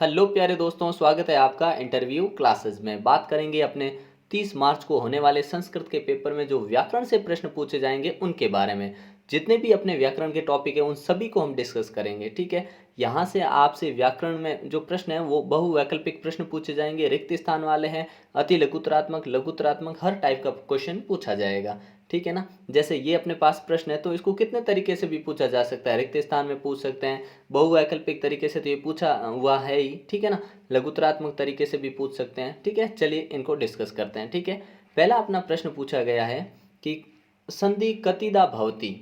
Hello प्यारे दोस्तों, स्वागत है आपका इंटरव्यू क्लासेस में। बात करेंगे अपने 30 मार्च को होने वाले संस्कृत के पेपर में जो व्याकरण से प्रश्न पूछे जाएंगे उनके बारे में। जितने भी अपने व्याकरण के टॉपिक है उन सभी को हम डिस्कस करेंगे, ठीक है। यहाँ से आपसे व्याकरण में जो प्रश्न है वो बहुवैकल्पिक प्रश्न पूछे जाएंगे, रिक्त स्थान वाले हैं, अति लघुतरात्मक, लघुतरात्मक, हर टाइप का क्वेश्चन पूछा जाएगा, ठीक है ना। जैसे ये अपने पास प्रश्न है तो इसको कितने तरीके से भी पूछा जा सकता है। रिक्त स्थान में पूछ सकते हैं, बहुवैकल्पिक तरीके से तो ये पूछा हुआ है ही, ठीक है ना। लघुतरात्मक तरीके से भी पूछ सकते हैं, ठीक है। चलिए इनको डिस्कस करते हैं, ठीक है। पहला अपना प्रश्न पूछा गया है कि संधि कतिदा भवति।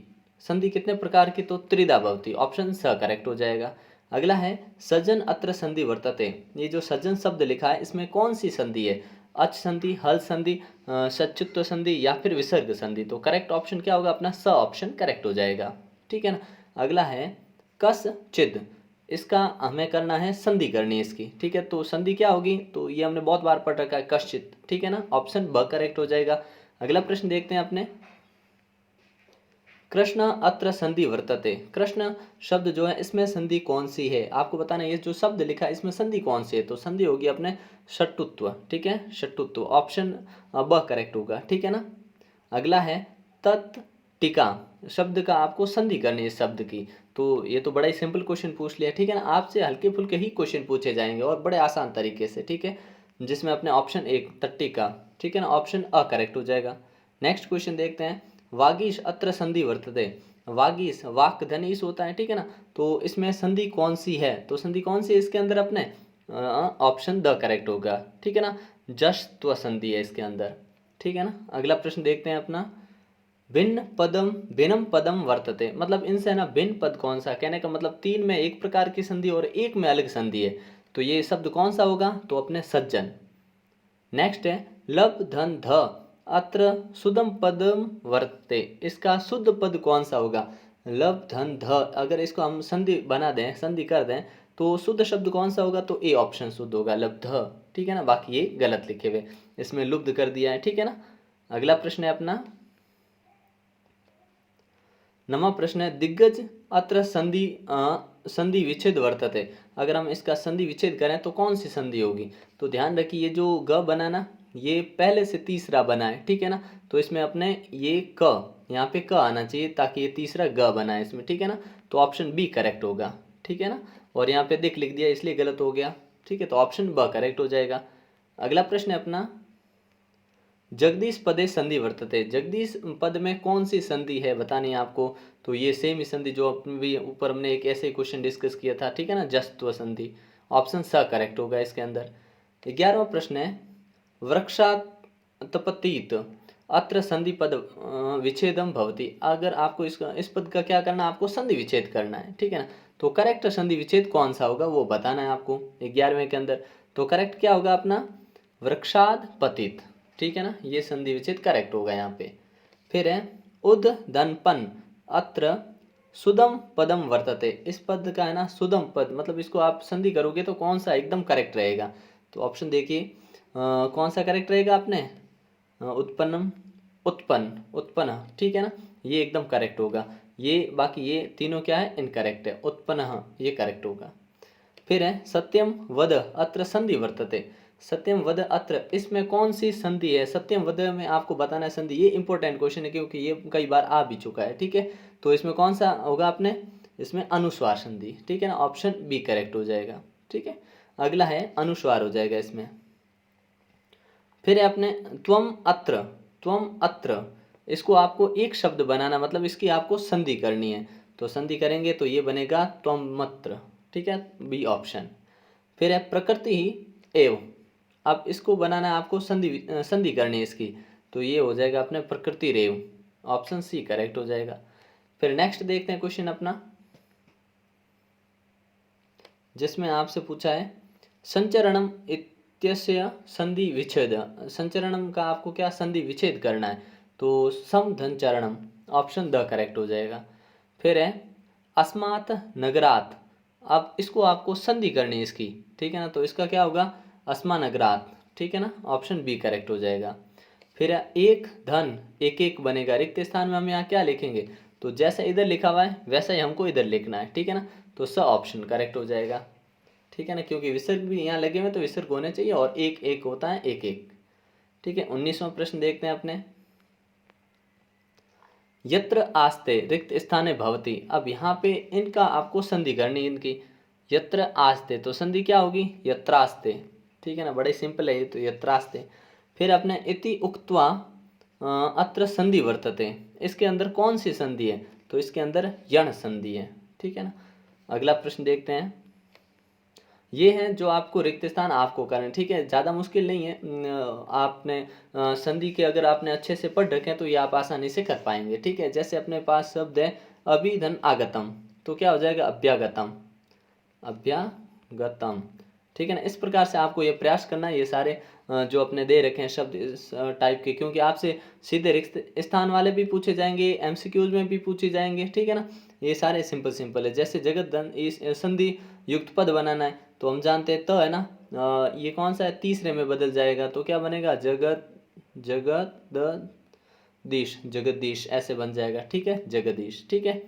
संधि कितने प्रकार की, तो त्रिदा भवति, ऑप्शन स करेक्ट हो जाएगा। अगला है सज्जन अत्र संधि वर्तते। ये जो सज्जन शब्द लिखा है इसमें कौन सी संधि है, अच संधि, हल संधि, सच्युत्व संधि या फिर विसर्ग संधि। तो करेक्ट ऑप्शन क्या होगा अपना, स ऑप्शन करेक्ट हो जाएगा, ठीक है ना। अगला है कस चिद, इसका हमें करना है संधि करनी है इसकी, ठीक है। तो संधि क्या होगी, तो ये हमने बहुत बार पढ़ रखा है, कश्चित, ठीक है ना। ऑप्शन ब करेक्ट हो जाएगा। अगला प्रश्न देखते हैं अपने, कृष्ण अत्र संधि वर्तते। कृष्ण शब्द जो है इसमें संधि कौन सी है, आपको बताना है। ये जो शब्द लिखा है इसमें संधि कौन सी है, तो संधि होगी अपने षटुत्व, ठीक है, षटुत्व, ऑप्शन ब करेक्ट होगा, ठीक है ना। अगला है तत्टिका, शब्द का आपको संधि करनी है इस शब्द की। तो ये तो बड़ा ही सिंपल क्वेश्चन पूछ लिया, ठीक है ना। आपसे हल्के फुल्के ही क्वेश्चन पूछे जाएंगे और बड़े आसान तरीके से, ठीक है। जिसमें अपने ऑप्शन एक तट्टिका, ठीक है ना, ऑप्शन अ करेक्ट हो जाएगा। नेक्स्ट क्वेश्चन देखते हैं, वागीश अत्र संधि वर्तते। वागीश, वाक धनीश होता है, ठीक है ना। तो इसमें संधि कौन सी है, तो संधि कौन सी है इसके अंदर अपने, ऑप्शन द करेक्ट होगा, ठीक है ना। जश्त्व संधि है इसके अंदर, ठीक है ना। अगला प्रश्न देखते हैं अपना, भिन्नम पदम वर्तते, मतलब इनसे है ना भिन्न पद कौन सा, कहने का मतलब तीन में एक प्रकार की संधि और एक में अलग संधि है। तो ये शब्द कौन सा होगा, तो अपने सज्जन। नेक्स्ट है लब धन ध अत्र सुदम पदम वर्तते, इसका शुद्ध पद कौन सा होगा। लब धन ध, अगर इसको हम संधि बना दें, संधि कर दें, तो शुद्ध शब्द कौन सा होगा, तो ए ऑप्शन शुद्ध होगा, लब्ध, ठीक है ना। बाकी ये गलत लिखे हुए, इसमें लुब्ध कर दिया है, ठीक है ना। अगला प्रश्न है अपना, नमा प्रश्न है दिग्गज अत्र संधि संधि विच्छेद वर्तते। अगर हम इसका संधि विच्छेद करें तो कौन सी संधि होगी, तो ध्यान रखिए ये जो ग बना ना, ये पहले से तीसरा बना है, ठीक है ना। तो इसमें अपने ये क, यहाँ पे क आना चाहिए ताकि ये तीसरा ग बना है इसमें, ठीक है ना। तो ऑप्शन बी करेक्ट होगा, ठीक है ना। और यहाँ पे दिख लिख दिया इसलिए गलत हो गया, ठीक है। तो ऑप्शन ब करेक्ट हो जाएगा। अगला प्रश्न है अपना, जगदीश पदे संधि वर्तते। जगदीश पद में कौन सी संधि है बतानी है आपको। तो ये सेम ही संधि जो भी ऊपर हमने एक ऐसे क्वेश्चन डिस्कस किया था, ठीक है ना, जस्त्व संधि, ऑप्शन स करेक्ट होगा इसके अंदर। 11वां प्रश्न है, वृक्षातपतीत अत्र संधि पद विच्छेदम भवति। अगर आपको इसका इस पद का क्या करना है, आपको संधि विच्छेद करना है, ठीक है ना। तो करेक्ट संधि विच्छेद कौन सा होगा वो बताना है आपको 11वें के अंदर। तो करेक्ट क्या होगा अपना, वृक्षाद पतित, ठीक है ना, ये संधि विच्छेद करेक्ट होगा यहाँ पे। फिर है उद्दनपन अत्र सुदम पदम वर्तते। इस पद का है ना सुदम पद, मतलब इसको आप संधि करोगे तो कौन सा एकदम करेक्ट रहेगा। तो ऑप्शन देखिए कौन सा करेक्ट रहेगा आपने, उत्पन्नम, उत्पन्न, उत्पन्न, ठीक है ना, ये एकदम करेक्ट होगा। ये बाकी ये तीनों क्या है, इनकरेक्ट है, उत्पन्न ये करेक्ट होगा। फिर है सत्यम वद अत्र संधि वर्तते। सत्यम वद अत्र, इसमें कौन सी संधि है, सत्यम वद में आपको बताना है संधि। ये इंपॉर्टेंट क्वेश्चन है क्योंकि ये कई बार आ भी चुका है, ठीक है। तो इसमें कौन सा होगा अपने, इसमें अनुस्वार संधि, ठीक है ना, ऑप्शन बी करेक्ट हो जाएगा, ठीक है। अगला है अनुस्वार हो जाएगा इसमें। फिर है अपने त्वम अत्र, त्वम अत्र, इसको आपको एक शब्द बनाना, मतलब इसकी आपको संधि करनी है। तो संधि करेंगे तो ये बनेगा त्वमत्र, ठीक है, बी ऑप्शन। फिर है प्रकृति ही एव, अब इसको बनाना है आपको संधि, संधि करनी है इसकी। तो ये हो जाएगा अपने प्रकृति रेव, ऑप्शन सी करेक्ट हो जाएगा। फिर नेक्स्ट देखते हैं क्वेश्चन अपना, जिसमें आपसे पूछा है संचरणम इत्यस्य संधि विच्छेद। संचरणम का आपको क्या संधि विच्छेद करना है, तो समधनचरणम, ऑप्शन द करेक्ट हो जाएगा। फिर है अस्मात् नगरात, अब इसको आपको संधि करनी है इसकी, ठीक है ना। तो इसका क्या होगा, अस्मा नगरात, ठीक है ना, ऑप्शन बी करेक्ट हो जाएगा। फिर है एक धन एक एक बनेगा, रिक्त स्थान में हम यहाँ क्या लिखेंगे, तो जैसा इधर लिखा हुआ है वैसा ही हमको इधर लिखना है, ठीक है ना। तो स ऑप्शन करेक्ट हो जाएगा, ठीक है ना, क्योंकि विसर्ग भी यहाँ लगे हुए तो विसर्ग होने चाहिए और एक एक होता है, एक एक। ठीक है, 19वां प्रश्न देखते हैं अपने। यत्र आस्ते रिक्त स्थाने भवति। अब यहाँ पे इनका आपको संधि करनी है इनकी। यत्र आस्ते तो संधि क्या होगी, यत्रास्ते। ठीक है ना, बड़े सिंपल है ये तो, यत्रास्ते। फिर अपने इति उक्त्वा अत्र संधि वर्तते, इसके अंदर कौन सी संधि है, तो इसके अंदर यण संधि है। ठीक है ना, अगला प्रश्न देखते हैं। ये हैं जो आपको रिक्त स्थान आपको करना, ठीक है, ज़्यादा मुश्किल नहीं है। आपने संधि के अगर आपने अच्छे से पढ़ रखे हैं तो ये आप आसानी से कर पाएंगे। ठीक है, जैसे अपने पास शब्द है अभिधन आगतम, तो क्या हो जाएगा, अभ्यागतम, अभ्यागतम। ठीक है ना, इस प्रकार से आपको ये प्रयास करना है, ये सारे जो अपने दे रखे हैं शब्द इस टाइप के, क्योंकि आपसे सीधे रिक्त स्थान वाले भी पूछे जाएंगे, एमसीक्यूज में भी पूछे जाएंगे। ठीक है ना, ये सारे सिंपल सिंपल है। जैसे जगत धन इस संधि युक्त पद बनाना है तो हम जानते हैं तो है ना, ये कौन सा है, तीसरे में बदल जाएगा तो क्या बनेगा, जगत, जगत दीश, जगदीश ऐसे बन जाएगा। ठीक है, जगदीश। ठीक है,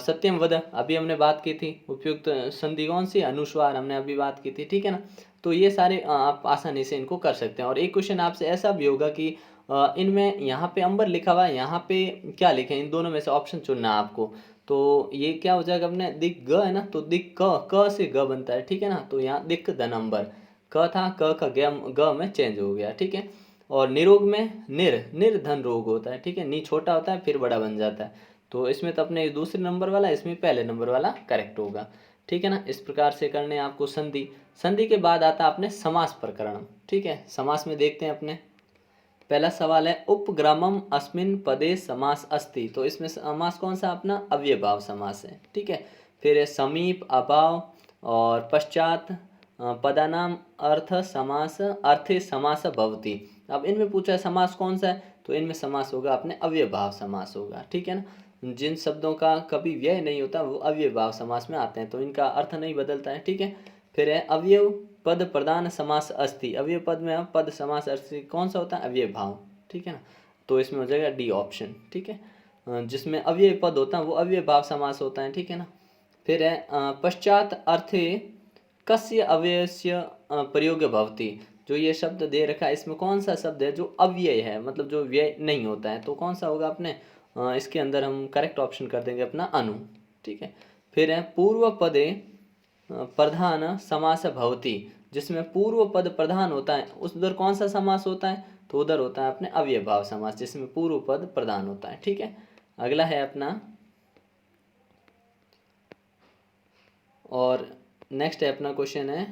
सत्यम वद अभी हमने बात की थी। उपयुक्त संधि कौन सी, अनुस्वार, हमने अभी बात की थी। ठीक है ना, तो ये सारे आप आसानी से इनको कर सकते हैं। और एक क्वेश्चन आपसे ऐसा भी होगा कि इनमें यहाँ पे अंबर लिखा हुआ है, यहाँ पे क्या लिखे, इन दोनों में से ऑप्शन चुनना है आपको। तो ये क्या हो जाएगा अपने, दिक ग है ना, तो दिक क से ग बनता है। ठीक है ना, तो यहाँ दिक धन अंबर, क था, क का ग में चेंज हो गया। ठीक है, और निरोग में निर्धन रोग होता है। ठीक है, नी छोटा होता है फिर बड़ा बन जाता है, तो इसमें तो अपने दूसरे नंबर वाला, इसमें पहले नंबर वाला करेक्ट होगा। ठीक है ना, इस प्रकार से करने आपको संधि। संधि के बाद आता है अपने समास प्रकरण। ठीक है, समास में देखते हैं अपने। पहला सवाल है उपग्रामम अस्मिन पदे समास अस्ति, तो इसमें समास कौन सा, अपना अव्ययभाव समास है। ठीक है, फिर है समीप, अभाव और पश्चात पदानाम अर्थ समास, अर्थे समास भवति। अब इनमें पूछा है समास कौन सा है, तो इनमें समास होगा अपने अव्ययभाव समास होगा। ठीक है ना, जिन शब्दों का कभी व्यय नहीं होता वो अव्ययभाव समास में आते हैं, तो इनका अर्थ नहीं बदलता है। ठीक है, फिर है अवयव पद प्रधान समास अस्ति। अवयव पद में पद समास अस्ति कौन सा होता है, अवयव भाव। ठीक है ना, तो इसमें हो जाएगा डी ऑप्शन। ठीक है, जिसमें अवयव पद होता है वो अवयव भाव समास होता है। ठीक है ना, फिर है पश्चात अर्थे कस्य अव्ययस्य प्रयोग भवति। जो ये शब्द दे रखा है इसमें कौन सा शब्द है जो अव्यय है, मतलब जो व्यय नहीं होता है, तो कौन सा होगा अपने, इसके अंदर हम करेक्ट ऑप्शन कर देंगे अपना अनु। ठीक है, फिर है पूर्व पदे प्रधान समास भवति, जिसमें पूर्व पद प्रधान होता है उस उधर कौन सा समास होता है, तो उधर होता है अपने अव्ययभाव समास, जिसमें पूर्व पद प्रधान होता है। ठीक है, अगला है अपना, और नेक्स्ट है अपना क्वेश्चन है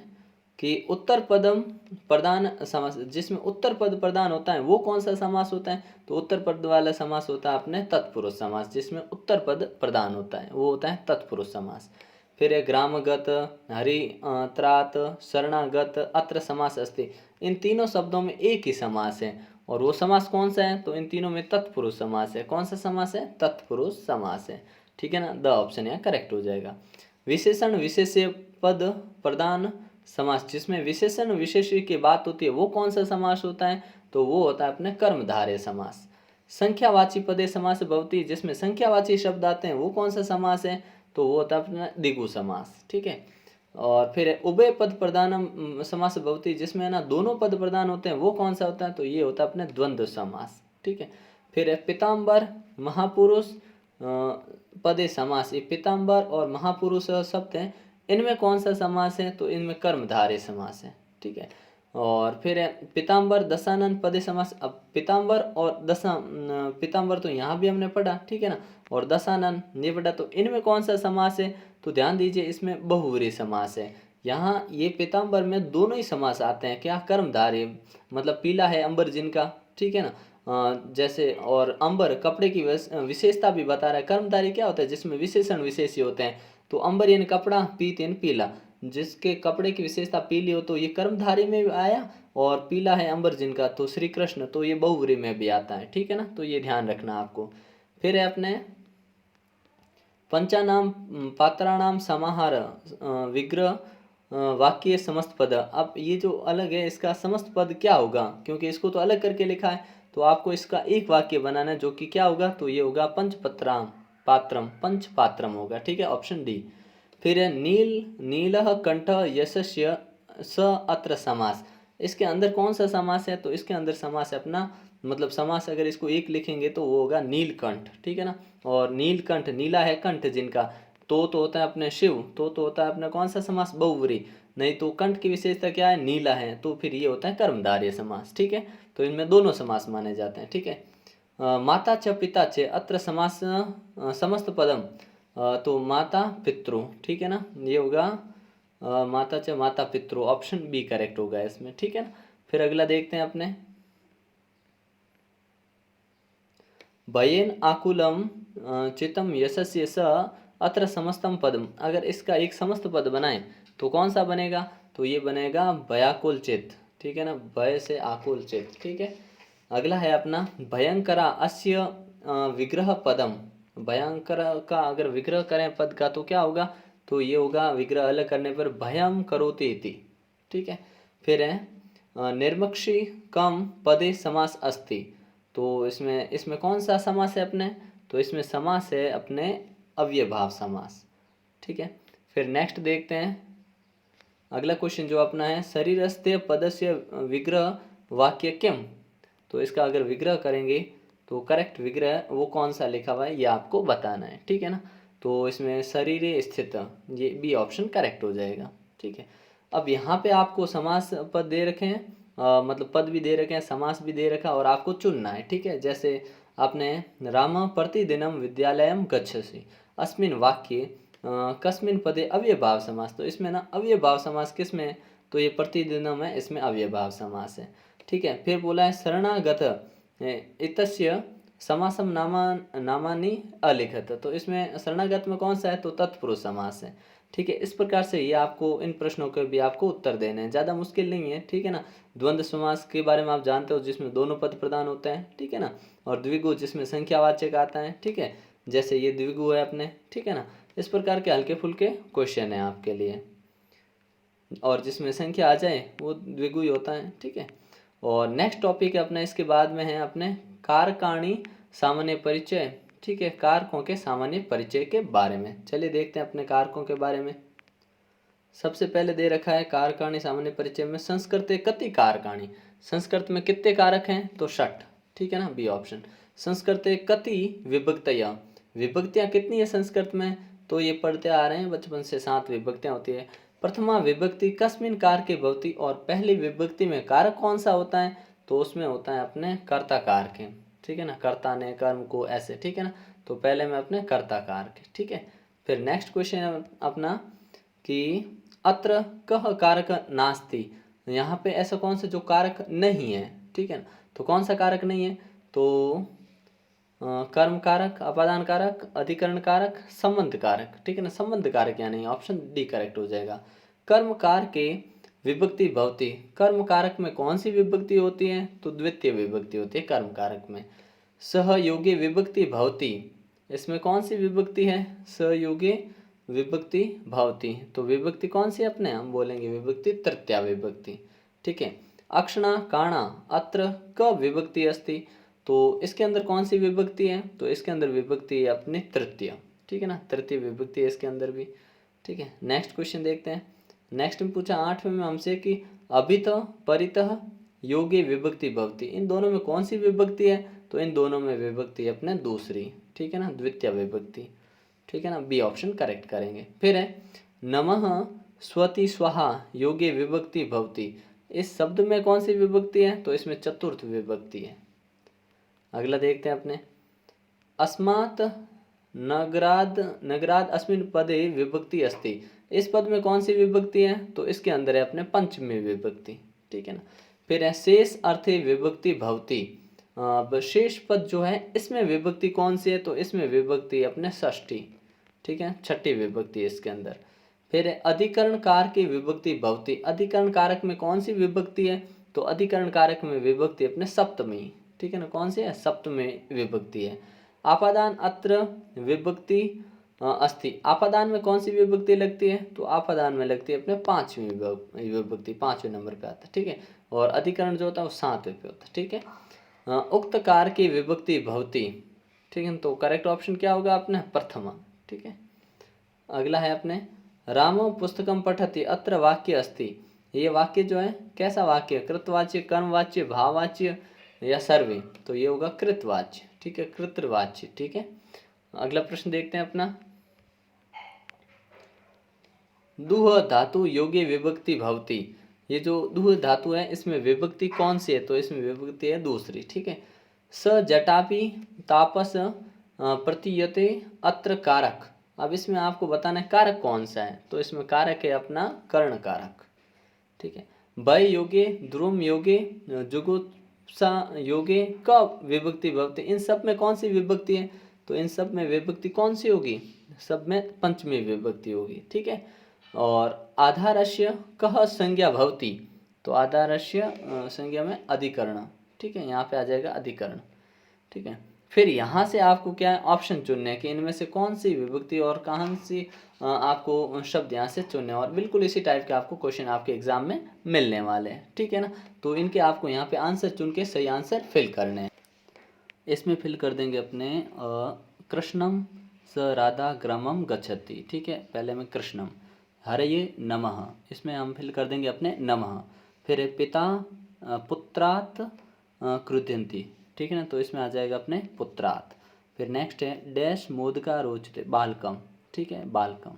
कि उत्तर पदम प्रधान समास, जिसमें उत्तर पद प्रधान होता है वो कौन सा समास होता है, तो उत्तर पद वाला समास होता है अपने तत्पुरुष समास, जिसमें उत्तर पद प्रधान होता है वो होता है तत्पुरुष समास। फिर है ग्रामगत, हरि त्रात, शरणागत, अत्र समास अस्ति। इन तीनों शब्दों में एक ही समास है, और वो समास कौन सा है, तो इन तीनों में तत्पुरुष समास है। कौन सा समास है, तत्पुरुष समास है। ठीक है ना, द ऑप्शन यहाँ करेक्ट हो जाएगा। विशेषण विशेष्य पद प्रधान समास, जिसमें विशेषण विशेष्य की बात होती है वो कौन सा समास होता है, तो वो होता है अपने कर्मधारय समास। संख्यावाची पदे समास भवति, जिसमें संख्यावाची शब्द आते हैं वो कौन सा समास है, तो वो होता है अपना द्विगु समास। ठीक है, और फिर उभय पद प्रधानम समास भवति, जिसमें ना दोनों पद प्रधान होते हैं वो कौन सा होता है, तो ये होता है अपने द्वंद्व समास। ठीक है, फिर पीताम्बर महापुरुष पदे समास, ये पीताम्बर और महापुरुष शब्द हैं, इनमें कौन सा समास है, तो इनमें कर्मधारय समास है। ठीक है, और फिर है पीताम्बर दशानन पदे समास। अब पीताम्बर और पीताम्बर तो यहाँ भी हमने पढ़ा। ठीक है ना, और दशानन ये पढ़ा, तो इनमें कौन सा समास है, तो ध्यान दीजिए इसमें बहुव्रीहि समास है। यहाँ ये पीताम्बर में दोनों ही समास आते हैं, क्या, कर्मधारय, मतलब पीला है अंबर जिनका। ठीक है ना, जैसे, और अंबर कपड़े की विशेषता भी बता रहा है। कर्मधारय क्या होता है, जिसमें विशेषण विशेषी होते हैं, तो अंबर यानी कपड़ा, पीत यानी पीला, जिसके कपड़े की विशेषता पीली हो तो ये कर्मधारय में भी आया, और पीला है अंबर जिनका तो श्री कृष्ण, तो ये बहुव्रीहि में भी आता है। ठीक है ना, तो ये ध्यान रखना आपको। फिर है अपने पंचानाम पात्राणाम समाहार विग्रह वाक्य समस्त पद। अब ये जो अलग है इसका समस्त पद क्या होगा, क्योंकि इसको तो अलग करके लिखा है, तो आपको इसका एक वाक्य बनाना है, जो कि क्या होगा, तो ये होगा पंचपत्राम पात्रम, पंच पात्रम होगा। ठीक है, ऑप्शन डी। फिर है नीलः कंठः यशस्य स अत्र समास। इसके अंदर कौन सा समास है? तो इसके अंदर समास है अपना, मतलब समास अगर इसको एक लिखेंगे तो वो होगा नीलकंठ, ठीक है ना। और नीलकंठ, नीला है कंठ जिनका, तो होता है अपने शिव, तो होता है अपना कौन सा समास? बहुव्रीहि। नहीं तो कंठ की विशेषता क्या है? नीला है, तो फिर ये होता है कर्मधारय समास, ठीक है। तो इनमें दोनों समास माने जाते हैं, ठीक है। माता च पिता च अत्र समास समस्त पदम, तो माता पितृ, ठीक है ना, ये होगा माता च माता पितृ, ऑप्शन बी करेक्ट होगा इसमें, ठीक है ना। फिर अगला देखते हैं अपने, भयेन आकुलम चितम यशस्य स अत्र समस्तम पदम। अगर इसका एक समस्त पद बनाए तो कौन सा बनेगा? तो ये बनेगा भयाकुल चित, ठीक है ना, भय से आकुल चित, ठीक है। अगला है अपना भयंकरा अस्य विग्रह पदम। भयंकर का अगर विग्रह करें पद का तो क्या होगा? तो ये होगा विग्रह अलग करने पर भयम करोति इति, ठीक है। फिर है निर्मक्षी कम पदे समास अस्ति। तो इसमें इसमें कौन सा समास है अपने? तो इसमें समास है अपने अव्ययभाव समास, ठीक है। फिर नेक्स्ट देखते हैं अगला क्वेश्चन जो अपना है, शरीरस्थ पदस्य विग्रह वाक्य किम। तो इसका अगर विग्रह करेंगे तो करेक्ट विग्रह वो कौन सा लिखा हुआ है ये आपको बताना है, ठीक है ना। तो इसमें शरीरे स्थित, ये बी ऑप्शन करेक्ट हो जाएगा, ठीक है। अब यहाँ पे आपको समास पद दे रखे हैं, मतलब पद भी दे रखे हैं, समास भी दे रखा है, और आपको चुनना है, ठीक है। जैसे आपने राम प्रतिदिनम विद्यालयम गच्छसि, अस्मिन् वाक्ये कस्मिन् पदे अव्ययभाव समास। तो इसमें ना अव्ययभाव समास किस में है? तो ये प्रतिदिनम है, इसमें अव्ययभाव समास है, ठीक है। फिर बोला है शरणागत इतस्य समासम नामानि अलिखत। तो इसमें शरणागत में कौन सा है? तो तत्पुरुष समास है, ठीक है। इस प्रकार से ये आपको इन प्रश्नों के भी आपको उत्तर देने हैं, ज़्यादा मुश्किल नहीं है, ठीक है ना। द्वंद्व समास के बारे में आप जानते हो, जिसमें दोनों पद प्रधान होते हैं, ठीक है ना। और द्विगु जिसमें संख्यावाचक आता है, ठीक है, जैसे ये द्विगु है अपने, ठीक है ना। इस प्रकार के हल्के फुल्के क्वेश्चन है आपके लिए, और जिसमें संख्या आ जाए वो द्विगु ही होता है, ठीक है। और नेक्स्ट टॉपिक है अपना, इसके बाद में है अपने कारकाणी सामान्य परिचय, ठीक है, कारकों के सामान्य परिचय के बारे में। चलिए देखते हैं अपने कारकों के बारे में। सबसे पहले दे रखा है कारकाणी सामान्य परिचय में, संस्कृते कति कारकाणी। संस्कृत में कितने कारक हैं? तो 6, ठीक है ना, बी ऑप्शन। संस्कृते कति विभक्तया, विभक्तियाँ कितनी है संस्कृत में? तो ये पढ़ते आ रहे हैं बचपन से, 7 विभक्तियाँ होती है। प्रथमा विभक्ति कस्मिन कारके भवति, और पहली विभक्ति में कारक कौन सा होता है? तो उसमें होता है अपने कर्ता कारक, ठीक है ना, कर्ता ने कर्म को ऐसे, ठीक है ना। तो पहले में अपने कर्ता कारक, ठीक है। फिर नेक्स्ट क्वेश्चन है अपना कि अत्र कह कारक नास्ति। यहाँ पे ऐसा कौन सा जो कारक नहीं है, ठीक है ना। तो कौन सा कारक नहीं है? तो कर्म कारक, अपादान कारक, अधिकरण कारक, संबंध कारक, ठीक है ना। संबंध कारक या नहीं, ऑप्शन डी करेक्ट हो जाएगा। कर्म कार के विभक्ति भवती, कर्म कारक में कौन सी विभक्ति होती है? तो द्वितीय विभक्ति होती है कर्म कारक में। सहयोगी विभक्ति भवती, इसमें कौन सी विभक्ति है? सहयोगी विभक्ति भवती, तो विभक्ति कौन सी अपने हम बोलेंगे विभक्ति तृतीया विभक्ति, ठीक है। अक्षणा काणा अत्र क विभक्ति अस्ति, तो इसके अंदर कौन सी विभक्ति है? तो इसके अंदर विभक्ति है अपनी तृतीय, ठीक है ना, तृतीय विभक्ति है इसके अंदर भी, ठीक है। नेक्स्ट क्वेश्चन देखते हैं। नेक्स्ट में पूछा 8वें में हमसे कि अभितः परितः योगी विभक्ति भवती, इन दोनों में कौन सी विभक्ति है? तो इन दोनों में विभक्ति है अपने दूसरी, ठीक है ना, द्वितीय विभक्ति, ठीक है ना, बी ऑप्शन करेक्ट करेंगे। फिर है नमः स्वति स्वाहा योगे विभक्ति भवती, इस शब्द में कौन सी विभक्ति है? तो इसमें चतुर्थ विभक्ति है। अगला देखते हैं अपने, अस्मात् नगराद नगराद अस्मिन् पदे विभक्ति अस्ति, इस पद में कौन सी विभक्ति है? तो इसके अंदर है अपने पंचमी विभक्ति, ठीक है ना। फिर है शेष अर्थे विभक्ति भवती, शेष पद जो है इसमें विभक्ति कौन सी है? तो इसमें विभक्ति अपने षष्ठी, ठीक है, छठी विभक्ति है इसके अंदर। फिर है अधिकरण कार की विभक्ति भवती, अधिकरण कारक में कौन सी विभक्ति है? तो अधिकरण कारक में विभक्ति अपने सप्तमी, ठीक है ना, कौन सी है? सप्तमी विभक्ति है। आपादान अत्र विभक्ति अस्ति, आपादान में कौन सी विभक्ति लगती है? तो आपादान में लगती है अपने पांचवी विभक्ति, 5वें नंबर पे आता है, ठीक है। और अधिकरण जो होता है वो 7वें पे होता है, ठीक है। उक्त कार की विभक्ति भवती, ठीक है, तो करेक्ट ऑप्शन क्या होगा अपने? प्रथमा, ठीक है। अगला है अपने रामो पुस्तकम पठति अत्र वाक्य अस्ति। ये वाक्य जो है कैसा वाक्य, कृतवाच्य, कर्मवाच्य, भाववाच्य या सर्वे, तो ये होगा कृतवाच्य, ठीक है, कृतवाच्य, ठीक है। अगला प्रश्न देखते हैं अपना, दुह धातु योगे विभक्ति भवति। ये जो दुह धातु है इसमें विभक्ति कौन सी है, तो इसमें विभक्ति है दूसरी, ठीक है। स जटापि तापस प्रतीयते अत्र कारक। अब इसमें आपको बताना है कारक कौन सा है, तो इसमें कारक है अपना कर्ण कारक, ठीक है। वय योगे, द्रुम योगे, जुगुप्सा योगे क विभक्ति भवति। इन सब में कौन सी विभक्ति है, तो इन सब में विभक्ति कौन सी होगी, सब में पंचमी विभक्ति होगी, ठीक है। और आधारस्य कह संज्ञा भवति, तो आधारस्य संज्ञा में अधिकरण, ठीक है, यहाँ पे आ जाएगा अधिकरण, ठीक है। फिर यहाँ से आपको क्या है ऑप्शन चुनने हैं कि इनमें से कौन सी विभक्ति और कौन सी आपको शब्द यहाँ से चुनने हैं, और बिल्कुल इसी टाइप के आपको क्वेश्चन आपके एग्जाम में मिलने वाले हैं, ठीक है ना। तो इनके आपको यहाँ पे आंसर चुन के सही आंसर फिल करने हैं। इसमें फिल कर देंगे अपने कृष्णम स राधा ग्रामम गच्छति, ठीक है, पहले में कृष्णम, हरये नमः, इसमें हम फिल कर देंगे अपने नमः। फिर है पिता पुत्रात् क्रुध्यन्ति, ठीक है ना, तो इसमें आ जाएगा अपने पुत्रात्। फिर नेक्स्ट है डैश मोदका रोचते बालकम, ठीक है, बालकम।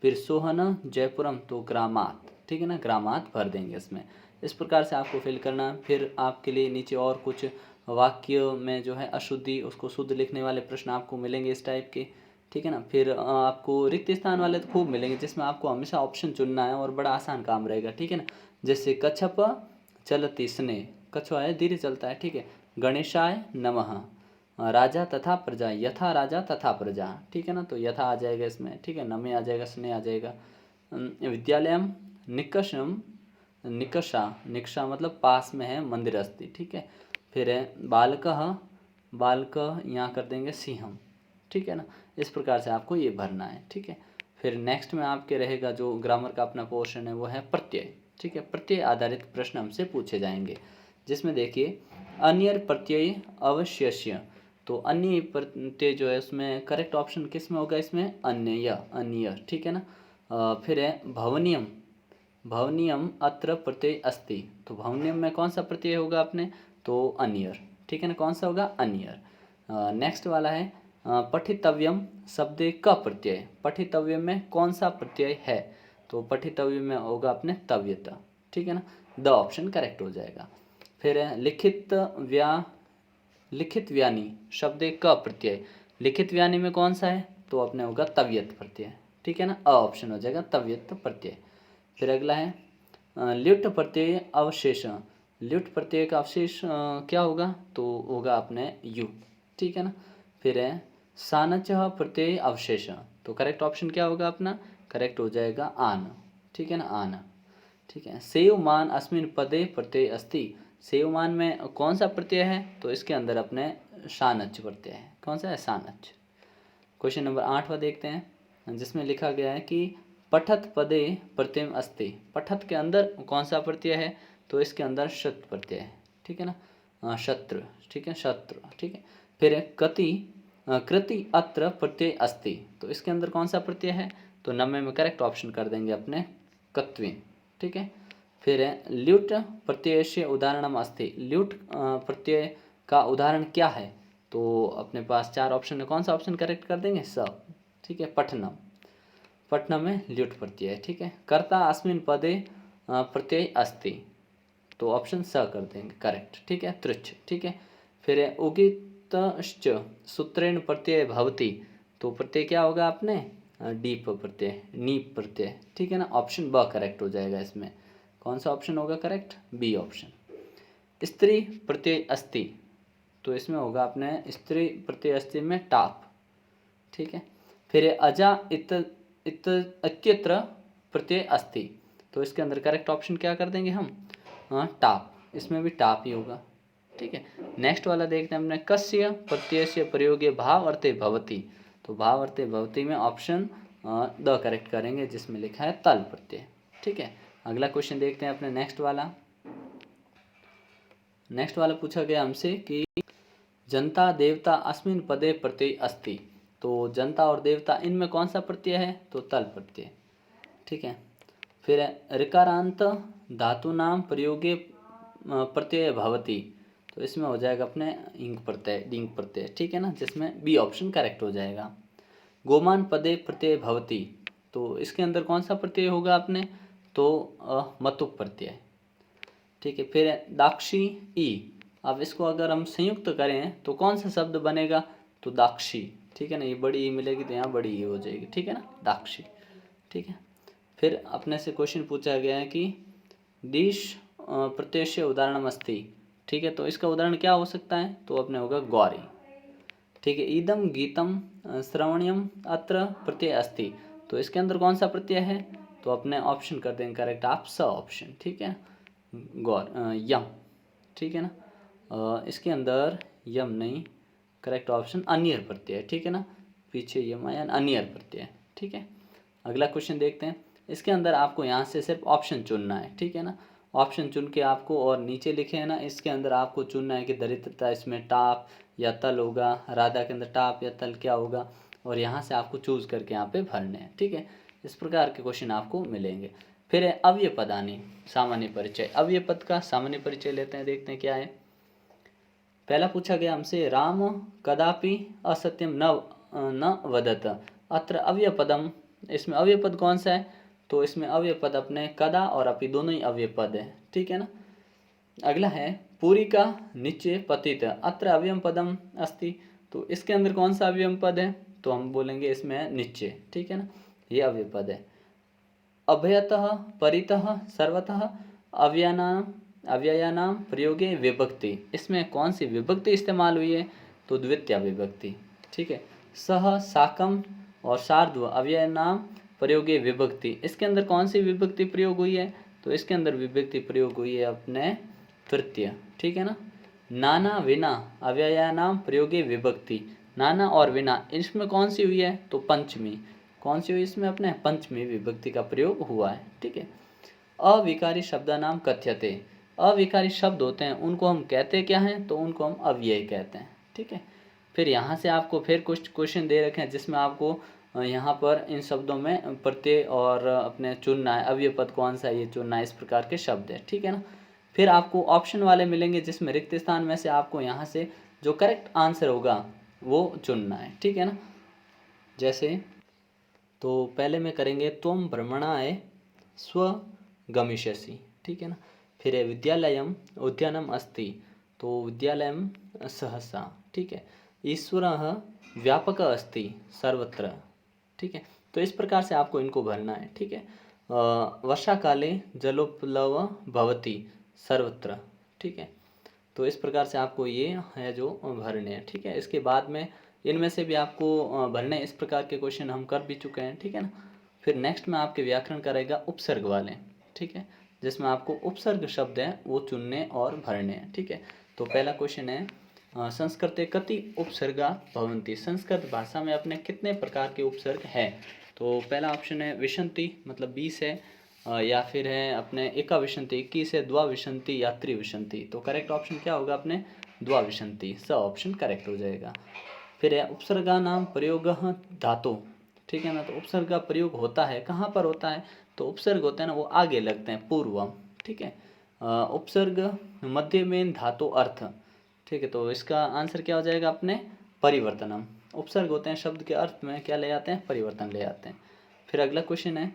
फिर सोहन जयपुरम, तो ग्रामात, ठीक है ना, ग्रामात भर देंगे इसमें। इस प्रकार से आपको फिल करना। फिर आपके लिए नीचे और कुछ वाक्य में जो है अशुद्धि उसको शुद्ध लिखने वाले प्रश्न आपको मिलेंगे इस टाइप के, ठीक है ना। फिर आपको रिक्त स्थान वाले तो खूब मिलेंगे जिसमें आपको हमेशा ऑप्शन चुनना है और बड़ा आसान काम रहेगा, ठीक है ना। जैसे कच्छप चलति स्नेह, कछुआ है धीरे चलता है, ठीक है। गणेशाय नमः, राजा तथा प्रजा, यथा राजा तथा प्रजा, ठीक है ना, तो यथा आ जाएगा इसमें, ठीक है, नमे आ जाएगा, स्नेह आ जाएगा। विद्यालयम निकषम, निकषा, निकषा मतलब पास में है, मंदिर अस्ति, ठीक है। फिर है बालकः, बालकः यहाँ कर देंगे सिंहम, ठीक है ना। इस प्रकार से आपको ये भरना है, ठीक है। फिर नेक्स्ट में आपके रहेगा जो ग्रामर का अपना पोर्शन है वो है प्रत्यय, ठीक है। प्रत्यय आधारित प्रश्न हमसे पूछे जाएंगे, जिसमें देखिए अन्य प्रत्यय अवश्यस्य, तो अन्य प्रत्यय जो है उसमें करेक्ट ऑप्शन किस में होगा, इसमें अन्य, अन्य, ठीक है ना। फिर है भवनियम, भवनियम अत्र प्रत्यय अस्ति, तो भवनियम में कौन सा प्रत्यय होगा अपने, तो अन्यर, ठीक है ना, कौन सा होगा अन्यर। नेक्स्ट वाला है पठितव्यम शब्दे क प्रत्यय, पठितव्यम में कौन सा प्रत्यय है, तो पठितव्य में होगा अपने तव्यता, ठीक है ना, द ऑप्शन करेक्ट हो जाएगा। फिर लिखित लिखित व्यानी शब्दे क प्रत्यय, लिखित व्यानी में कौन सा है, तो अपने होगा तव्यत प्रत्यय, ठीक है ना, अ ऑप्शन हो जाएगा तव्यत प्रत्यय। फिर अगला है ल्युट प्रत्यय अवशेष, ल्युट प्रत्यय का अवशेष क्या होगा, तो होगा अपने यु, ठीक है ना। फिर है सानच प्रत्यय अवशेष, तो करेक्ट ऑप्शन क्या होगा अपना, करेक्ट हो जाएगा आन, ठीक है ना, आन, ठीक है। सेवमान अस्मिन पदे प्रत्यय अस्ति, सेवमान में कौन सा प्रत्यय है, तो इसके अंदर अपने सानच प्रत्यय है, कौन सा है, सानच। क्वेश्चन नंबर 8वां देखते हैं, जिसमें लिखा गया है कि पठत पदे प्रत्यय अस्ति, पठत के अंदर कौन सा प्रत्यय है, तो इसके अंदर शत प्रत्यय है, ठीक है ना, शत्रु, ठीक है, शत्रु, ठीक है। फिर कति कृति अत्र प्रत्यय अस्ति, तो इसके अंदर कौन सा प्रत्यय है, तो नम्मे में करेक्ट ऑप्शन कर देंगे अपने कत्विन, ठीक है। फिर ल्युट प्रत्यय से उदाहरणम अस्ति, ल्युट प्रत्यय का उदाहरण क्या है, तो अपने पास 4 ऑप्शन है, कौन सा ऑप्शन करेक्ट कर देंगे, स, ठीक है। पठनम, पठनम में ल्युट प्रत्यय है, ठीक है। कर्ता अस्मिन पदे प्रत्यय अस्ति, तो ऑप्शन स कर देंगे करेक्ट, ठीक है, तृच्छ, ठीक है। फिर उगितश्च सूत्रेण प्रत्यय भवति, तो प्रत्यय क्या होगा आपने, डीप प्रत्यय, नीप प्रत्यय, ठीक है ना, ऑप्शन ब करेक्ट हो जाएगा इसमें। कौन सा ऑप्शन होगा करेक्ट, बी ऑप्शन। स्त्री प्रत्यय अस्ति, तो इसमें होगा अपने स्त्री प्रत्यय अस्ति में टाप, ठीक है। फिर अजा इत्यत्र प्रत्यय अस्ति, तो इसके अंदर करेक्ट ऑप्शन क्या कर देंगे हम, टाप, इसमें भी टाप ही होगा, ठीक है। नेक्स्ट वाला देखते हैं हमने कस्य प्रत्यय से प्रयोगे भाव अर्थे भवति, तो भाव अर्थे भवति में ऑप्शन द करेक्ट करेंगे जिसमें लिखा है तल प्रत्यय, ठीक है। अगला क्वेश्चन देखते हैं अपने नेक्स्ट वाला पूछा गया हमसे कि जनता देवता अस्मिन पदे प्रत्यय अस्ति, तो जनता और देवता इनमें कौन सा प्रत्यय है, तो तल प्रत्यय, ठीक है। फिर ऋकारांत धातु नाम प्रयोगे प्रत्यय भवति, तो इसमें हो जाएगा अपने इंग प्रत्यय, डिंग प्रत्यय, ठीक है ना, जिसमें बी ऑप्शन करेक्ट हो जाएगा। गोमान पदे प्रत्यय भवति, तो इसके अंदर कौन सा प्रत्यय होगा अपने, तो मतुक प्रत्यय, ठीक है। फिर दाक्षी ई, अब इसको अगर हम संयुक्त करें तो कौन सा शब्द बनेगा, तो दाक्षी, ठीक है ना, ये बड़ी ई मिलेगी तो यहाँ बड़ी ई हो जाएगी, ठीक है ना, दाक्षी, ठीक है। फिर अपने से क्वेश्चन पूछा गया है कि दिश प्रत्यय से उदाहरण अस्ति, ठीक है, तो इसका उदाहरण क्या हो सकता है, तो अपने होगा गौरी, ठीक है। ईदम गीतम श्रवण्यम अत्र प्रत्यय अस्ति, तो इसके अंदर कौन सा प्रत्यय है, तो अपने ऑप्शन कर देंगे करेक्ट आप स ऑप्शन, ठीक है, गौर यम, ठीक है ना। इसके अंदर यम नहीं, करेक्ट ऑप्शन अनियर प्रत्यय, ठीक है ना, पीछे यम आया अनियर प्रत्यय, ठीक है। अगला क्वेश्चन देखते हैं। इसके अंदर आपको यहाँ से सिर्फ ऑप्शन चुनना है, ठीक है ना, ऑप्शन चुन के आपको, और नीचे लिखे हैं ना, इसके अंदर आपको चुनना है कि दरिद्रता इसमें टाप या तल होगा, राधा के अंदर टाप या तल क्या होगा, और यहाँ से आपको चूज करके यहाँ पे भरने हैं, ठीक है। इस प्रकार के क्वेश्चन आपको मिलेंगे। फिर है अव्यय पदानी सामान्य परिचय, अव्यय पद का सामान्य परिचय लेते हैं, देखते हैं क्या है। पहला पूछा गया हमसे, राम कदापि असत्यम न वदत, अत्र अव्यय पदम, इसमें अव्यय पद कौन सा है, तो इसमें अव्यय पद अपने कदा और अपि दोनों ही अव्यय पद है, ठीक है ना। अगला है पूरी का नीचे पतित, अत्र अव्ययम पदम अस्ति, तो इसके अंदर कौन सा अव्ययम पद है, तो हम बोलेंगे इसमें नीचे, ठीक है ना, ये अव्यय पद है। अभयतः परितः सर्वतः अव्ययानाम प्रयोगे विभक्ति, इसमें कौन सी विभक्ति इस्तेमाल हुई है, तो द्वितीय विभक्ति, ठीक है। सह साकम और सार्धव अव्ययानाम प्रयोगे विभक्ति, इसके अंदर कौन सी विभक्ति प्रयोग हुई है, तो इसके अंदर विभक्ति प्रयोग हुई है अपने तृतीय, ठीक है ना। नाना विना अव्ययानाम प्रयोगे विभक्ति, नाना और विना इसमें कौन सी हुई है, तो पंचमी, कौन सी हुई इसमें अपने पंचमी विभक्ति का प्रयोग हुआ है, ठीक है। अविकारी शब्दानाम कथ्यते, अविकारी शब्द होते हैं उनको हम कहते क्या हैं, तो उनको हम अव्यय कहते हैं, ठीक है। फिर यहाँ से आपको फिर कुछ क्वेश्चन दे रखे हैं जिसमें आपको यहाँ पर इन शब्दों में प्रत्यय और अपने चुनना है, अव्यय पद कौन सा है ये चुनना है, इस प्रकार के शब्द है, ठीक है ना। फिर आपको ऑप्शन वाले मिलेंगे जिसमें रिक्त स्थान में से आपको यहाँ से जो करेक्ट आंसर होगा वो चुनना है, ठीक है ना। जैसे तो पहले में करेंगे त्वं भ्रमणाय स्वगमिष्यसि, ठीक है ना। फिर है विद्यालयम उद्यानम अस्ति, तो विद्यालयम सहसा, ठीक है। ईश्वरः व्यापक अस्ति सर्वत्र, ठीक है। तो इस प्रकार से आपको इनको भरना है, ठीक है। वर्षा काले जलोपप्लव भवति सर्वत्र, ठीक है। तो इस प्रकार से आपको ये है जो भरने हैं, ठीक है। इसके बाद में इनमें से भी आपको भरने, इस प्रकार के क्वेश्चन हम कर भी चुके हैं, ठीक है ना। फिर नेक्स्ट में आपके व्याकरण करेगा उपसर्ग वाले, ठीक है, जिसमें आपको उपसर्ग शब्द हैं वो चुनने और भरने हैं, ठीक है। तो पहला क्वेश्चन है संस्कृते कति उपसर्गा भवन्ति, संस्कृत भाषा में अपने कितने प्रकार के उपसर्ग हैं, तो पहला ऑप्शन है विशंति, मतलब 20 है, या फिर है अपने एकाविशंति 21 है, द्वाविशंति या त्रिविशंति, तो करेक्ट ऑप्शन क्या होगा अपने द्वाविशंति, स ऑप्शन करेक्ट हो जाएगा। फिर है उपसर्गा नाम प्रयोग धातु, ठीक है ना, तो उपसर्ग का प्रयोग होता है कहाँ पर होता है, तो उपसर्ग होता है ना वो आगे लगते हैं पूर्वम, ठीक है। उपसर्ग मध्य में धातु अर्थ, ठीक है, तो इसका आंसर क्या हो जाएगा अपने परिवर्तनम, उपसर्ग होते हैं शब्द के अर्थ में क्या ले आते हैं, परिवर्तन ले आते हैं। फिर अगला क्वेश्चन है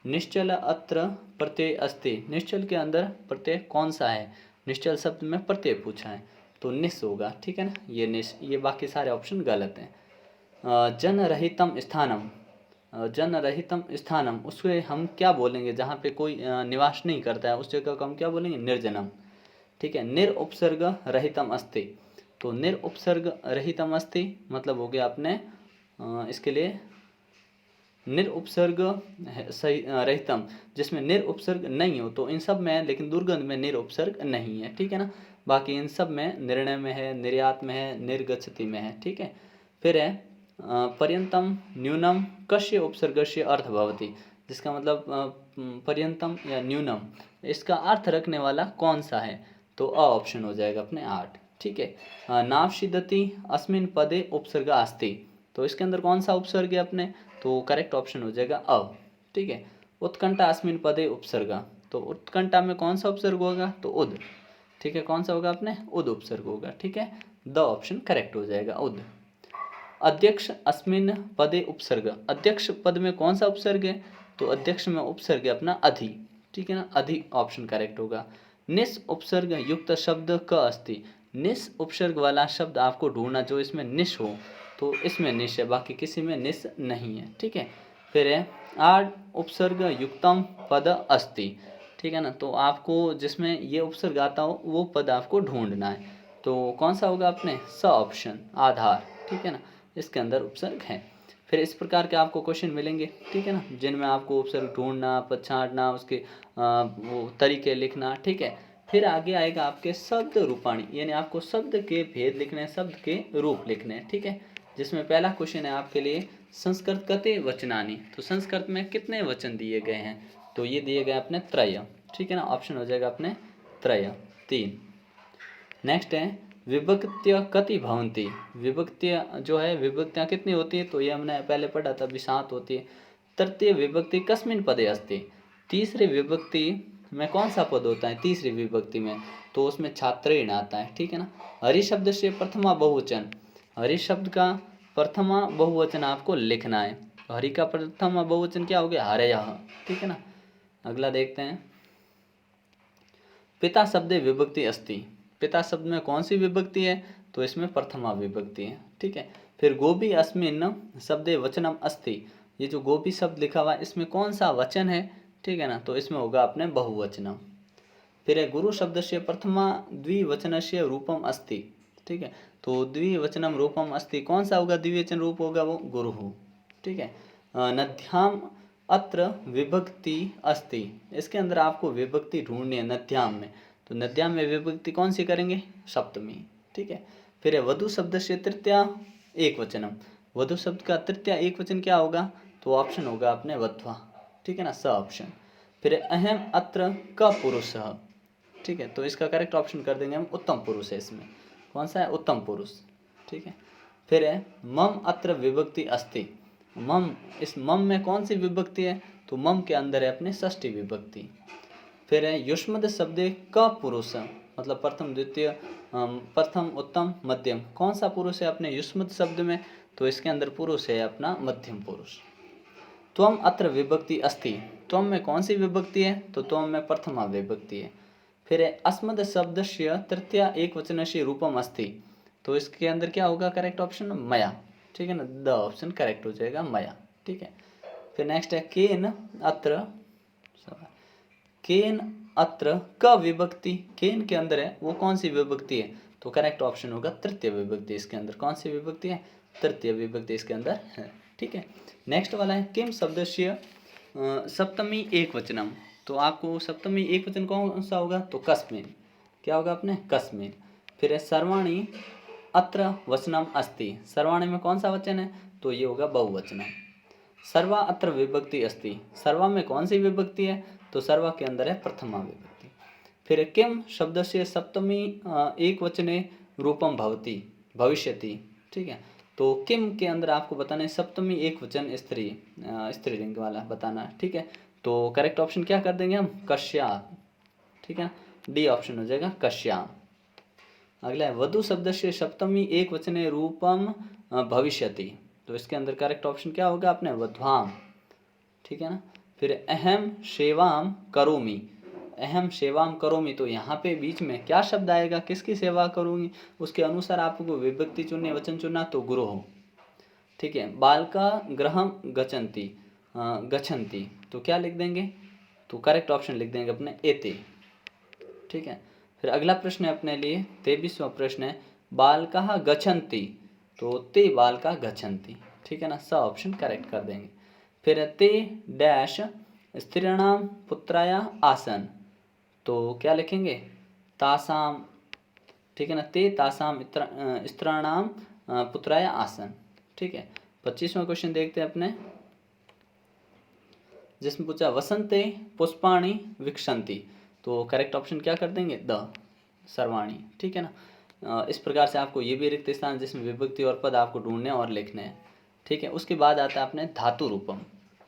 निश्चल अत्र प्रत्यय अस्ति, निश्चल के अंदर प्रत्यय कौन सा है, निश्चल शब्द में प्रत्यय पूछा है तो निस होगा, ठीक है ना, ये निस, ये बाकी सारे ऑप्शन गलत हैं। जनरहितम स्थानम, जनरहितम स्थानम उसके हम क्या बोलेंगे, जहाँ पे कोई निवास नहीं करता है उस जगह को हम क्या बोलेंगे, निर्जनम, ठीक है। निरुपसर्ग रहितम अस्ति, तो निरुपसर्ग रहितम अस्ति मतलब हो गया अपने इसके लिए निरुपसर्ग सही रहितम, जिसमें निरुपसर्ग नहीं हो, तो इन सब में है लेकिन दुर्गंध में निरुपसर्ग नहीं है, ठीक है ना। बाकी इन सब में निर्णय में है, निर्यात में है, निर्गच्छति में है, ठीक है। फिर है पर्यंतम न्यूनम कस्य उपसर्गस्य अर्थ भवति, जिसका मतलब पर्यंतम या न्यूनम इसका अर्थ रखने वाला कौन सा है, तो अ ऑप्शन हो जाएगा अपने 8, ठीक है। नावशिदति अस्मिन पदे उपसर्ग अस्ति, तो इसके अंदर कौन सा उपसर्ग है अपने, तो करेक्ट ऑप्शन हो जाएगा अ, ठीक है। उत्कंठा अस्मिन पदे उपसर्गा, तो उत्कंठा में कौन सा उपसर्ग होगा, तो उद, ठीक है, कौन सा होगा अपने, उद उपसर्ग होगा, ठीक है, द ऑप्शन करेक्ट हो जाएगा, उद। अध्यक्ष अस्मिन पदे उपसर्ग, अध्यक्ष पद में कौन सा उपसर्ग है, तो अध्यक्ष में उपसर्ग है अपना अधि, ठीक है ना, अधि ऑप्शन करेक्ट होगा। निस उपसर्ग युक्त शब्द क अस्ति, निस उपसर्ग वाला शब्द आपको ढूंढना जो इसमें निश हो, तो इसमें निश है, बाकी किसी में निश नहीं है, ठीक है। फिर है आड उपसर्ग युक्तम पद अस्ति, ठीक है ना, तो आपको जिसमें ये उपसर्ग आता हो वो पद आपको ढूंढना है, तो कौन सा होगा अपने, स ऑप्शन, आधार, ठीक है ना, इसके अंदर उपसर्ग है। फिर इस प्रकार के आपको क्वेश्चन मिलेंगे, ठीक है ना, जिनमें आपको उपसर्ग ढूंढना, पछाड़ना, उसके वो तरीके लिखना, ठीक है। फिर आगे आएगा आपके शब्द रूपाणी, यानी आपको शब्द के भेद लिखने हैं, शब्द के रूप लिखने हैं, ठीक है। जिसमें पहला क्वेश्चन है आपके लिए संस्कृत कते वचनानि, तो संस्कृत में कितने वचन दिए गए हैं, तो ये दिए गए अपने त्रय, ठीक है ना, ऑप्शन हो जाएगा अपने त्रय, 3। नेक्स्ट है विभक्त्य कति भवन्ति, विभक्तियाँ जो है विभक्तियाँ कितनी होती है, तो ये हमने पहले पढ़ा था, अभी 7 होती है। तृतीय विभक्ति कस्मिन पदे अस्ति, तीसरी विभक्ति में कौन सा पद होता है तीसरी विभक्ति में, तो उसमें छात्रेण आता है, ठीक है ना। हरि शब्द से प्रथमा बहुवचन, हरि शब्द का प्रथमा बहुवचन आपको लिखना है, हरि का प्रथमा बहुवचन क्या हो गया, हरयः, ठीक है ना। अगला देखते हैं पिता शब्दे विभक्ति अस्ति, पिता शब्द में कौन सी विभक्ति है, तो इसमें प्रथमा विभक्ति है, ठीक है। फिर गोपी अस्मिन् शब्दे वचनम अस्ति, ये जो गोपी शब्द लिखा हुआ है इसमें कौन सा वचन है, ठीक है ना, तो इसमें होगा अपने बहुवचनम। फिर है गुरु शब्द से प्रथमा द्विवचन से रूपम अस्ति, ठीक है, तो द्विवचनम रूपम अस्ति, कौन सा होगा द्विवचन रूप होगा, वो गुरु, ठीक है। नद्याम अत्र विभक्ति अस्ति, इसके अंदर आपको विभक्ति ढूंढनी है नद्याम में, तो नद्याम में विभक्ति कौन सी करेंगे, सप्तमी, ठीक है। फिर है वधु शब्द से तृतीया एक वचनम, वधु शब्द का तृतीया एक वचन क्या होगा, तो ऑप्शन होगा अपने वध्वा, ठीक है ना, स ऑप्शन। फिर अहम अत्र क पुरुष, ठीक है, तो इसका करेक्ट ऑप्शन कर देंगे हम उत्तम पुरुष है, इसमें कौन सा है, उत्तम पुरुष, ठीक है। फिर है मम अत्र विभक्ति अस्ति, मम, इस मम में कौन सी विभक्ति है, तो मम के अंदर है अपने षष्ठी विभक्ति। फिर है युष्मद शब्दे क पुरुष, मतलब प्रथम द्वितीय प्रथम उत्तम मध्यम, कौन सा पुरुष है अपने युष्मद शब्द में, तो इसके अंदर पुरुष है अपना मध्यम पुरुष। त्वम अत्र विभक्ति अस्ति, त्वम में कौन सी विभक्ति है, तो त्वम में प्रथमा विभक्ति है। फिर है अस्मद शब्दस्य तृतीया एक वचनस्य रूपम अस्ति, तो इसके अंदर क्या होगा करेक्ट ऑप्शन, मया, ठीक है ना, द ऑप्शन करेक्ट हो जाएगा, मया, ठीक है। फिर नेक्स्ट है केन अत्र, केन अत्र क विभक्ति, केन के अंदर है वो कौन सी विभक्ति है, तो करेक्ट ऑप्शन होगा तृतीय विभक्ति, इसके अंदर कौन सी विभक्ति है, तृतीय विभक्ति इसके अंदर है, ठीक है। नेक्स्ट वाला है किम शब्दस्य सप्तमी एक वचनम, तो आपको सप्तमी एक वचन कौन सा होगा, तो कस्मिन, क्या होगा अपने, कस्मिन। फिर है सर्वाणी अत्र वचनम अस्ति, सर्वाणी में कौन सा वचन है, तो ये होगा बहुवचनम। सर्वा अत्र विभक्ति अस्ति, सर्वा में कौन सी विभक्ति है, तो सर्वा के अंदर है प्रथमा विभक्ति। फिर किम शब्द से सप्तमी एक वचने रूपम भवति भविष्यति, ठीक है, तो किम के अंदर आपको बताना है सप्तमी एक वचन स्त्री, स्त्रीलिंग वाला बताना है, ठीक है। तो करेक्ट ऑप्शन क्या कर देंगे हम, कश्याप, ठीक है, डी ऑप्शन हो जाएगा कश्याम। अगला है वधु शब्द से सप्तमी एक वचने रूपम भविष्यति, तो इसके अंदर करेक्ट ऑप्शन क्या होगा अपने, वध्वाम, ठीक है ना। फिर अहम सेवाम करोमि, अहम सेवाम करोमि, तो यहाँ पे बीच में क्या शब्द आएगा, किसकी सेवा करूँगी, उसके अनुसार आपको विभक्ति चुननी, वचन चुनना, तो गुरु हो, ठीक है। बालका गृहम गच्छन्ति, गच्छन्ति, तो क्या लिख देंगे, तो करेक्ट ऑप्शन लिख देंगे अपने एते, ठीक है। फिर अगला प्रश्न है अपने लिए 23वां प्रश्न है बालका गच्छन्ति, तो ते बालका गच्छन्ति, ठीक है ना, स ऑप्शन करेक्ट कर देंगे। फिर ते डैश स्त्रीणाम पुत्राया आसन, तो क्या लिखेंगे, तासाम, ठीक है ना, ते तासाम स्त्रीणाम पुत्राया आसन, ठीक है। 25वां क्वेश्चन देखते हैं अपने, जिसमें पूछा वसंते पुष्पाणि विकसंति, तो करेक्ट ऑप्शन क्या कर देंगे, द सर्वाणी, ठीक है ना। इस प्रकार से आपको ये भी रिक्त स्थान जिसमें विभक्ति और पद आपको ढूंढने और लिखने हैं, ठीक है। उसके बाद आता है अपने धातु रूपम,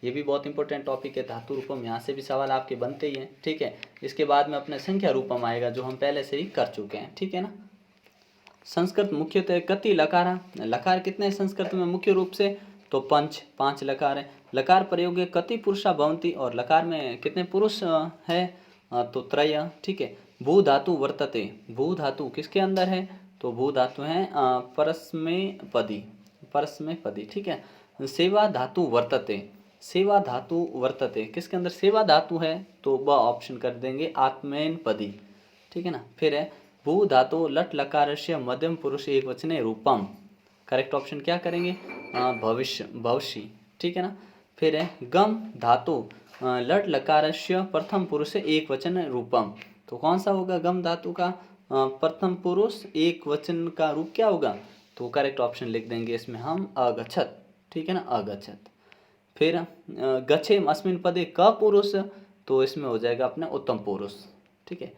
ये भी बहुत इंपॉर्टेंट टॉपिक है। धातु रूपम यहाँ से भी सवाल आपके बनते ही हैं, ठीक है। इसके बाद में अपने संख्या रूपम आएगा जो हम पहले से ही कर चुके हैं, ठीक है ना। संस्कृत मुख्यतः कति लकारा, लकार कितने संस्कृत में मुख्य रूप से, तो पंच, 5 लकार है। लकार प्रयोग कति पुरुषा भवन्ति, और लकार में कितने पुरुष है, तो त्रय, ठीक है। भू धातु वर्तते, भू धातु किसके अंदर है, तो भू धातु है परस्मैपदी, परस्मैपदी, ठीक है। सेवा धातु वर्तते, सेवा धातु वर्तते किसके अंदर सेवा धातु है, तो ब ऑप्शन कर देंगे आत्मेनपदी, ठीक है ना। फिर है भू धातु लट लकारस्य मध्यम पुरुष एक वचने रूपम, करेक्ट ऑप्शन क्या करेंगे, भविष्य, भविष्य, ठीक है ना। फिर है गम धातु लट लकारस्य प्रथम पुरुष एक वचन रूपम, तो कौन सा होगा गम धातु का प्रथम पुरुष एक वचन का रूप क्या होगा, तो करेक्ट ऑप्शन लिख देंगे इसमें हम अगच्छत, ठीक है ना, अगच्छत। फिर गच्छेम अस्मिन् पदे क पुरुष, तो इसमें हो जाएगा अपने उत्तम पुरुष, ठीक है।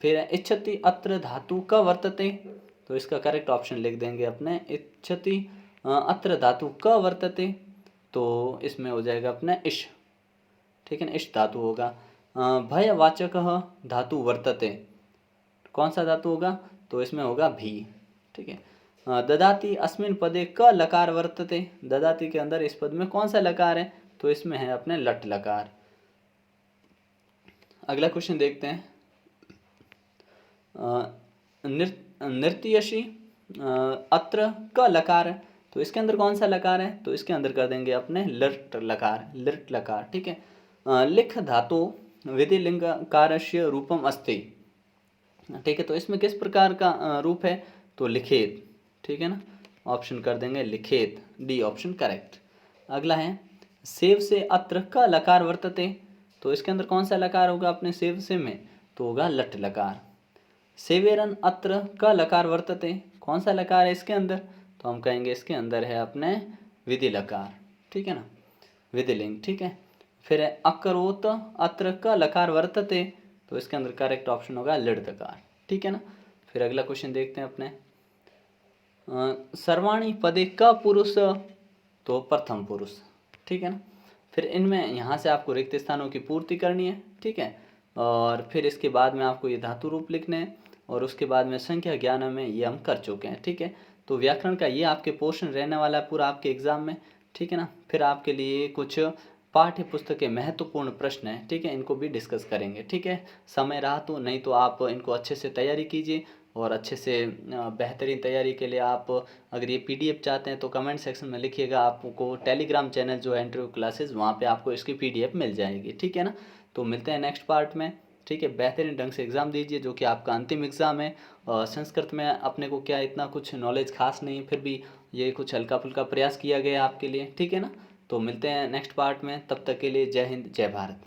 फिर इच्छति अत्र धातु क वर्तते, तो इसका करेक्ट ऑप्शन लिख देंगे अपने इच्छति अत्र धातु क वर्तते, तो इसमें हो जाएगा अपने इश, ठीक है ना, इश धातु होगा। भयवाचक धातु वर्तते, कौन सा धातु होगा, तो इसमें होगा भी, ठीक है। ददाति अस्मिन् पदे क लकार वर्तते, ददाति के अंदर इस पद में कौन सा लकार है, तो इसमें है अपने लट लकार। अगला क्वेश्चन देखते हैं। नृत्यशी अत्र क लकार, तो इसके अंदर कौन सा लकार है, तो इसके अंदर कर देंगे अपने लट लकार, लिट लकार, ठीक है। लिख धातु विधिलिंगकारस्य रूपम अस्ति, ठीक है, तो इसमें किस प्रकार का रूप है, तो लिखित, ठीक है ना, ऑप्शन कर देंगे लिखित, डी ऑप्शन करेक्ट। अगला है सेव से अत्र क लकार वर्तते, तो इसके अंदर कौन सा लकार होगा अपने सेव से में, तो होगा लट लकार। सेवेरन अत्र क लकार वर्तते, कौन सा लकार है इसके अंदर, तो हम कहेंगे इसके अंदर है अपने विधि लकार, ठीक है ना, विधिलिंग, ठीक है। फिर है अकरोत अत्र क लकार वर्तते, तो इसके अंदर करेक्ट ऑप्शन होगा लिट लकार, ठीक है ना। फिर अगला क्वेश्चन देखते हैं अपने सर्वाणी पदे क पुरुष, तो प्रथम पुरुष, ठीक है ना। फिर इनमें यहाँ से आपको रिक्त स्थानों की पूर्ति करनी है, ठीक है। और फिर इसके बाद में आपको ये धातु रूप लिखने हैं, और उसके बाद में संख्या ज्ञान में ये हम कर चुके हैं, ठीक है। तो व्याकरण का ये आपके पोर्शन रहने वाला है पूरा आपके एग्जाम में, ठीक है ना। फिर आपके लिए कुछ पाठ्य पुस्तक के महत्वपूर्ण प्रश्न हैं, ठीक है, इनको भी डिस्कस करेंगे, ठीक है। समय रहा तो, नहीं तो आप इनको अच्छे से तैयारी कीजिए, और अच्छे से बेहतरीन तैयारी के लिए आप अगर ये पीडीएफ चाहते हैं तो कमेंट सेक्शन में लिखिएगा, आपको टेलीग्राम चैनल जो है इंटरव्यू क्लासेस, वहाँ पे आपको इसकी पीडीएफ मिल जाएगी, ठीक है ना। तो मिलते हैं नेक्स्ट पार्ट में, ठीक है। बेहतरीन ढंग से एग्ज़ाम दीजिए, जो कि आपका अंतिम एग्ज़ाम है। और संस्कृत में अपने को क्या इतना कुछ नॉलेज खास नहीं, फिर भी ये कुछ हल्का फुल्का प्रयास किया गया आपके लिए, ठीक है ना। तो मिलते हैं नेक्स्ट पार्ट में, तब तक के लिए जय हिंद, जय भारत।